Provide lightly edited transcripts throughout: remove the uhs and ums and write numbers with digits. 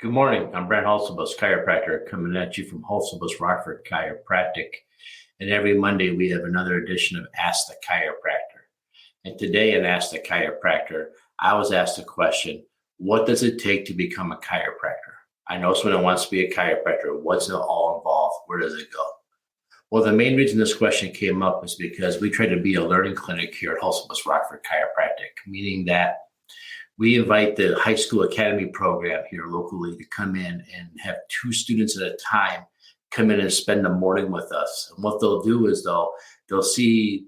Good morning. I'm Brent Hulsebus, chiropractor, coming at you from Hulsebus, Rockford Chiropractic. And every Monday we have another edition of Ask the Chiropractor. And today in Ask the Chiropractor, I was asked a question: what does it take to become a chiropractor? I know someone wants to be a chiropractor. What's it all involved? Where does it go? Well, the main reason this question came up is because we try to be a learning clinic here at Hulsebus, Rockford Chiropractic, meaning that we invite the high school academy program here locally to come in and have 2 students at a time come in and spend the morning with us. And what they'll do is they'll see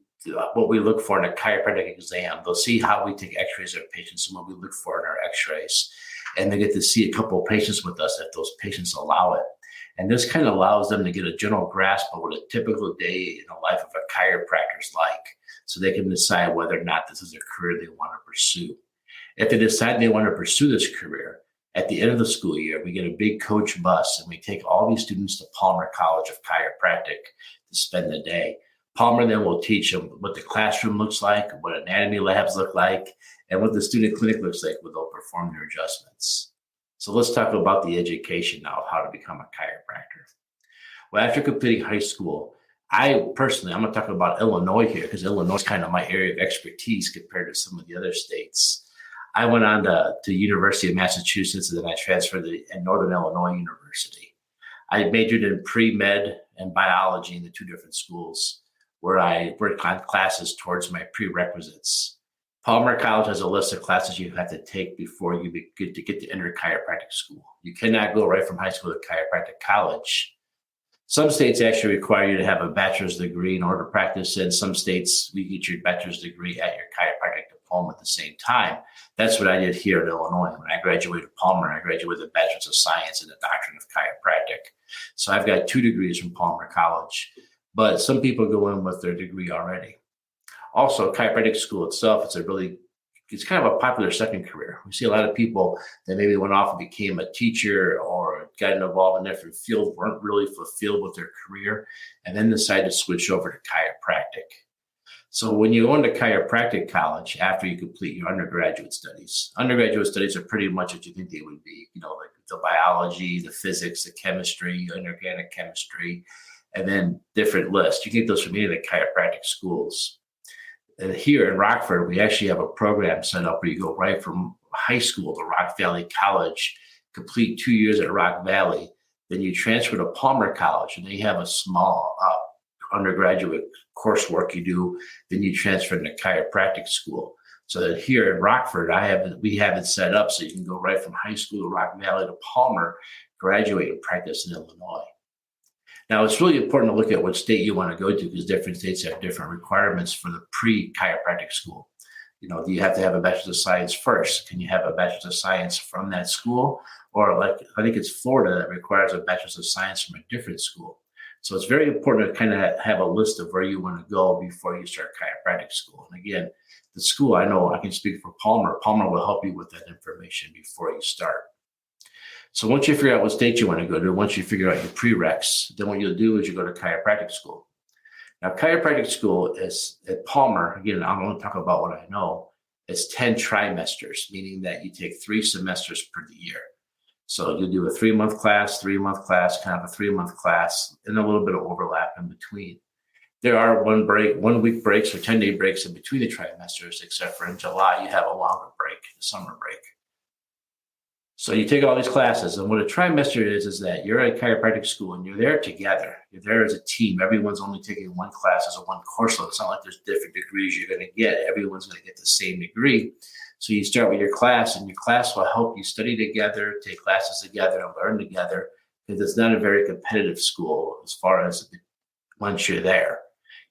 what we look for in a chiropractic exam. They'll see how we take x-rays of patients and what we look for in our x-rays. And they get to see a couple of patients with us if those patients allow it. And this kind of allows them to get a general grasp of what a typical day in the life of a chiropractor is like, so they can decide whether or not this is a career they want to pursue. If they decide they want to pursue this career, at the end of the school year, we get a big coach bus and we take all these students to Palmer College of Chiropractic to spend the day. Palmer then will teach them what the classroom looks like, what anatomy labs look like, and what the student clinic looks like where they'll perform their adjustments. So let's talk about the education now of how to become a chiropractor. Well, after completing high school, I'm going to talk about Illinois here because Illinois is kind of my area of expertise compared to some of the other states. I went on to University of Massachusetts, and then I transferred to Northern Illinois University. I majored in pre-med and biology in the 2 different schools where I worked on classes towards my prerequisites. Palmer College has a list of classes you have to take before you get to enter chiropractic school. You cannot go right from high school to chiropractic college. Some states actually require you to have a bachelor's degree in order to practice. In some states, we get your bachelor's degree at your chiropractic diploma at the same time. That's what I did here in Illinois. When I graduated Palmer, I graduated with a bachelor's of science and a doctorate of chiropractic. So I've got 2 degrees from Palmer College, but some people go in with their degree already. Also, chiropractic school itself, it's kind of a popular second career. We see a lot of people that maybe went off and became a teacher or got involved in a different field, weren't really fulfilled with their career, and then decided to switch over to chiropractic. So when you go into chiropractic college, after you complete your undergraduate studies are pretty much what you think they would be, like the biology, the physics, the chemistry, inorganic chemistry, and then different lists. You get those from any of the chiropractic schools. Here in Rockford, we actually have a program set up where you go right from high school to Rock Valley College, complete 2 years at Rock Valley, then you transfer to Palmer College, and they have a small undergraduate coursework you do, then you transfer into chiropractic school. So that here in Rockford, we have it set up so you can go right from high school to Rock Valley to Palmer, graduate and practice in Illinois. Now, it's really important to look at what state you want to go to because different states have different requirements for the pre-chiropractic school. Do you have to have a bachelor's of science first? Can you have a bachelor's of science from that school? Or like, I think it's Florida that requires a bachelor's of science from a different school. So it's very important to kind of have a list of where you want to go before you start chiropractic school. And again, the school, I know I can speak for Palmer. Palmer will help you with that information before you start. So once you figure out what state you want to go to, once you figure out your prereqs, then what you'll do is you go to chiropractic school. Now, chiropractic school is at Palmer, again, I'm going to talk about what I know, it's 10 trimesters, meaning that you take 3 semesters per year. So you'll do a 3-month class, 3-month class, kind of a 3-month class, and a little bit of overlap in between. There are 1 week breaks or 10-day breaks in between the trimesters, except for in July, you have a longer break, the summer break. So you take all these classes, and what a trimester is that you're at chiropractic school and you're there together. You're there as a team. Everyone's only taking 1 class as a 1 course load. It's not like there's different degrees you're going to get. Everyone's going to get the same degree. So you start with your class, and your class will help you study together, take classes together, and learn together, because it's not a very competitive school as far as once you're there.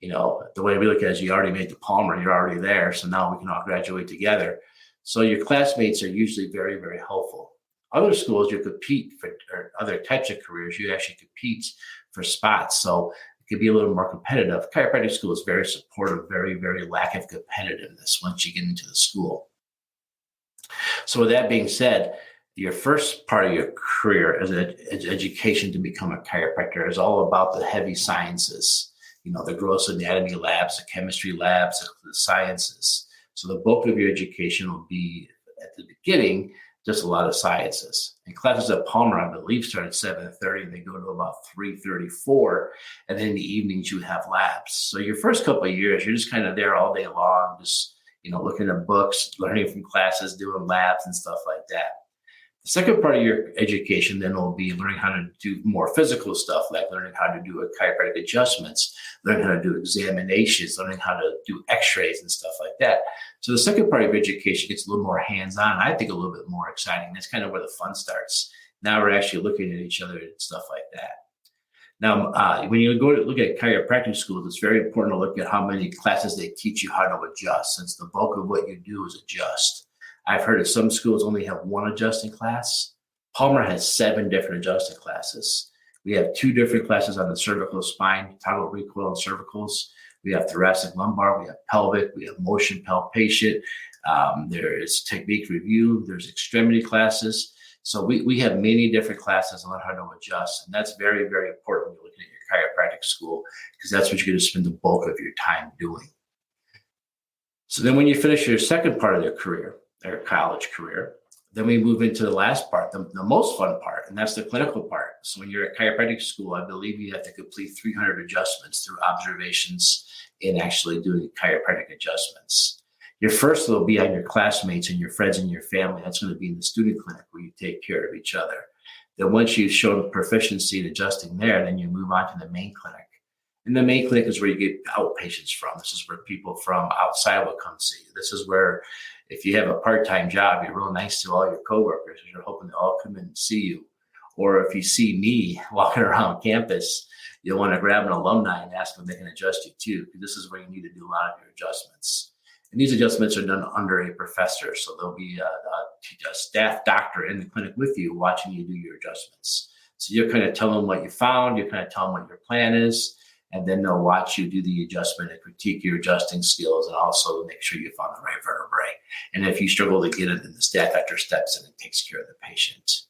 The way we look at it is you already made the Palmer, you're already there, so now we can all graduate together. So your classmates are usually very, very helpful. Other schools, you compete for, or other types of careers, you actually compete for spots. So it can be a little more competitive. Chiropractic school is very supportive, very, very lack of competitiveness once you get into the school. So with that being said, your first part of your career as an education to become a chiropractor is all about the heavy sciences, the gross anatomy labs, the chemistry labs, the sciences. So the bulk of your education will be at the beginning just a lot of sciences. And classes at Palmer, I believe, start at 7:30 and they go to about 3:34. And then in the evenings, you have labs. So your first couple of years, you're just kind of there all day long, just, looking at books, learning from classes, doing labs and stuff like that. The second part of your education then will be learning how to do more physical stuff, like learning how to do chiropractic adjustments, learning how to do examinations, learning how to do x-rays and stuff like that. So the second part of education gets a little more hands-on. I think a little bit more exciting. That's kind of where the fun starts. Now we're actually looking at each other and stuff like that. Now, when you go to look at chiropractic schools, it's very important to look at how many classes they teach you how to adjust, since the bulk of what you do is adjust. I've heard of some schools only have one adjusting class. Palmer has 7 different adjusting classes. We have 2 different classes on the cervical spine, toggle recoil and cervicals. We have thoracic lumbar, we have pelvic, we have motion palpation. There is technique review, there's extremity classes. So we have many different classes on how to adjust. And that's very, very important when you're looking at your chiropractic school, because that's what you're going to spend the bulk of your time doing. So then when you finish your second part of your career, their college career, then we move into the last part, the most fun part, and that's the clinical part. So when you're at chiropractic school, I believe you have to complete 300 adjustments through observations and actually doing chiropractic adjustments. Your first will be on your classmates and your friends and your family. That's going to be in the student clinic where you take care of each other. Then once you've shown proficiency in adjusting there, then you move on to the main clinic. And the main clinic is where you get outpatients from. This is where people from outside will come see you. This is where, if you have a part-time job, you're real nice to all your coworkers. You're hoping they all come in and see you. Or if you see me walking around campus, you'll want to grab an alumni and ask them if they can adjust you too, because this is where you need to do a lot of your adjustments. And these adjustments are done under a professor. So there'll be a staff doctor in the clinic with you watching you do your adjustments. So you'll kind of tell them what you found. You kind of tell them what your plan is. And then they'll watch you do the adjustment and critique your adjusting skills, and also make sure you found the right vertebrae. And if you struggle to get it, then the staff doctor steps in and takes care of the patient.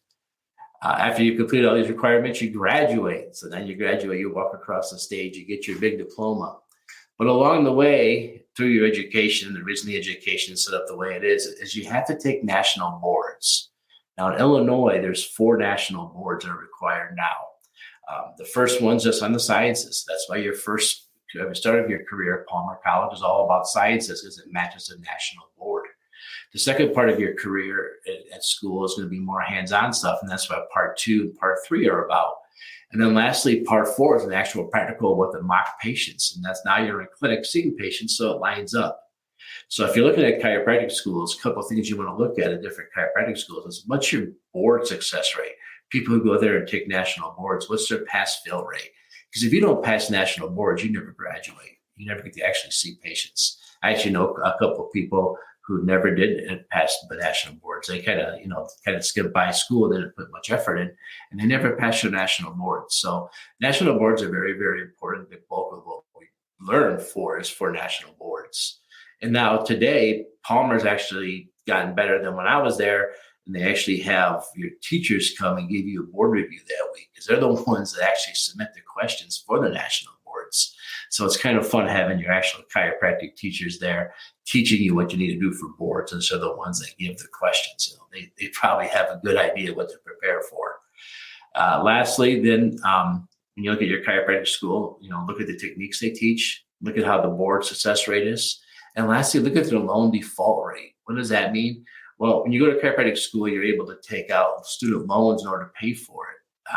After you complete all these requirements, you graduate. So then you graduate, you walk across the stage, you get your big diploma. But along the way, through your education, the reason the education is set up the way it is you have to take national boards. Now in Illinois, there's 4 national boards that are required now. The first one's just on the sciences. That's why your first start of your career at Palmer College is all about sciences, because it matches the national board. The second part of your career at school is going to be more hands-on stuff, and that's what part 2 and part 3 are about. And then lastly, part 4 is an actual practical with the mock patients, and that's now you're in clinic seeing patients, so it lines up. So if you're looking at chiropractic schools, a couple of things you want to look at different chiropractic schools is what's your board success rate? People who go there and take national boards, what's their pass-fail rate? Because if you don't pass national boards, you never graduate. You never get to actually see patients. I actually know a couple of people who never did pass the national boards. They kind of skipped by school, they didn't put much effort in, and they never passed your national boards. So national boards are very, very important. The bulk of what we learn for is for national boards. And now today, Palmer's actually gotten better than when I was there. And they actually have your teachers come and give you a board review that week, because they're the ones that actually submit the questions for the national boards. So it's kind of fun having your actual chiropractic teachers there teaching you what you need to do for boards, and so the ones that give the questions. They probably have a good idea what to prepare for. Lastly, then when you look at your chiropractic school, look at the techniques they teach, look at how the board success rate is, and lastly, look at the loan default rate. What does that mean? Well, when you go to chiropractic school, you're able to take out student loans in order to pay for it.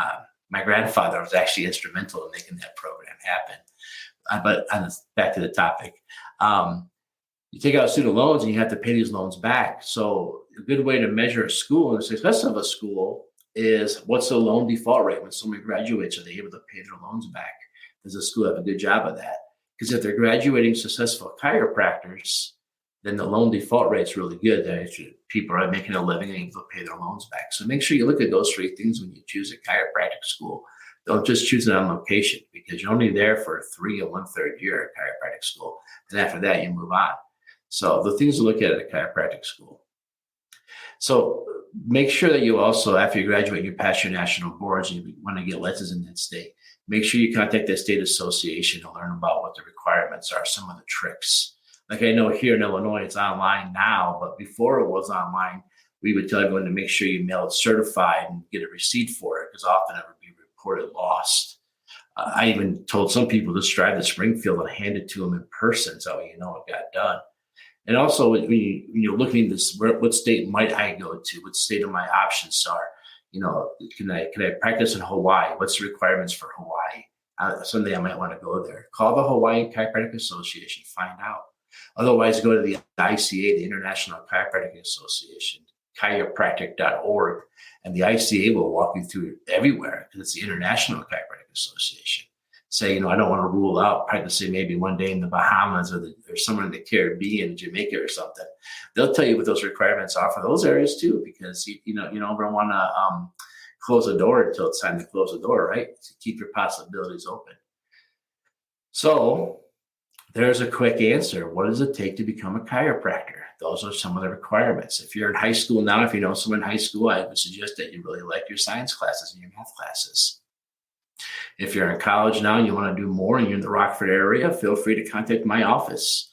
My grandfather was actually instrumental in making that program happen. But back to the topic. You take out student loans and you have to pay these loans back. So a good way to measure a school and the success of a school is what's the loan default rate when somebody graduates? Are they able to pay their loans back? Does the school have a good job of that? Because if they're graduating successful chiropractors, then the loan default rate's really good. People are making a living and able to pay their loans back. So make sure you look at those 3 things when you choose a chiropractic school. Don't just choose it on location, because you're only there for 3 1/3 year at chiropractic school. And after that, you move on. So the things to look at a chiropractic school. So make sure that you also, after you graduate, you pass your national boards, and you want to get licenses in that state. Make sure you contact the state association to learn about what the requirements are, some of the tricks. Like I know here in Illinois, it's online now, but before it was online, we would tell everyone to make sure you mail it certified and get a receipt for it, because often it would be reported lost. I even told some people to drive to Springfield and hand it to them in person, so it got done. And also, when you're looking at this, what state might I go to? What state of my options are? Can I practice in Hawaii? What's the requirements for Hawaii? Someday I might want to go there. Call the Hawaiian Chiropractic Association, find out. Otherwise, go to the ICA, the International Chiropractic Association, chiropractic.org, and the ICA will walk you through it everywhere, because it's the International Chiropractic Association. Say, I don't want to rule out practicing maybe one day in the Bahamas or somewhere in the Caribbean, Jamaica or something. They'll tell you what those requirements are for those areas too, because you don't want to close the door until it's time to close the door, right? To keep your possibilities open. So there's a quick answer. What does it take to become a chiropractor? Those are some of the requirements. If you're in high school now, if you know someone in high school, I would suggest that you really like your science classes and your math classes. If you're in college now and you want to do more and you're in the Rockford area, feel free to contact my office.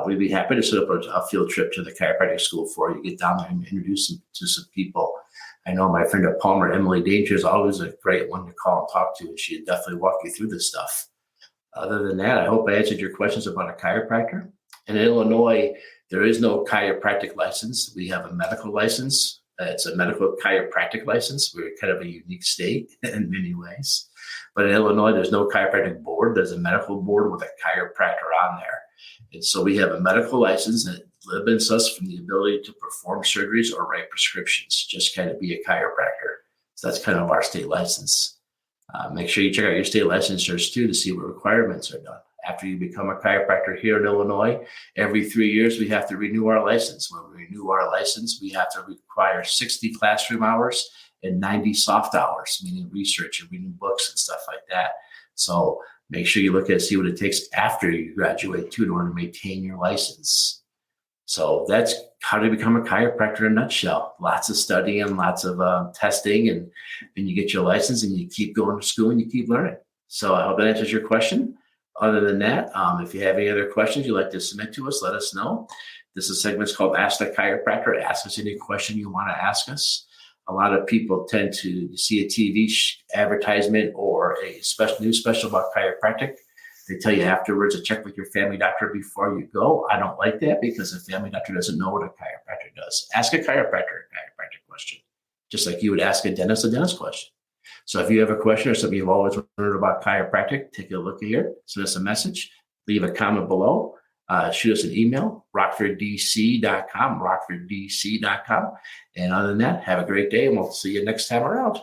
We'd be happy to set up a field trip to the chiropractic school for you. Get down there and introduce them to some people. I know my friend at Palmer, Emily Danger, is always a great one to call and talk to, and she'd definitely walk you through this stuff. Other than that, I hope I answered your questions about a chiropractor. In Illinois, there is no chiropractic license. We have a medical license. It's a medical chiropractic license. We're kind of a unique state in many ways. But in Illinois, there's no chiropractic board. There's a medical board with a chiropractor on there. And so we have a medical license that limits us from the ability to perform surgeries or write prescriptions, just kind of be a chiropractor. So that's kind of our state license. Make sure you check out your state licensures too to see what requirements are done. After you become a chiropractor here in Illinois, every 3 years we have to renew our license. When we renew our license, we have to require 60 classroom hours and 90 soft hours, meaning research and reading books and stuff like that. So make sure you look at see what it takes after you graduate too in order to maintain your license. So that's how to become a chiropractor in a nutshell. Lots of studying, lots of testing, and then you get your license and you keep going to school and you keep learning. So I hope that answers your question. Other than that, if you have any other questions you'd like to submit to us, let us know. This is a segment called Ask the Chiropractor. Ask us any question you want to ask us. A lot of people tend to see a TV advertisement or a new special about chiropractic. They tell you afterwards to check with your family doctor before you go. I don't like that because the family doctor doesn't know what a chiropractor does. Ask a chiropractor a chiropractic question, just like you would ask a dentist question. So if you have a question or something you've always wondered about chiropractic, take a look here, send us a message, leave a comment below, shoot us an email, rockforddc.com. And other than that, have a great day and we'll see you next time around.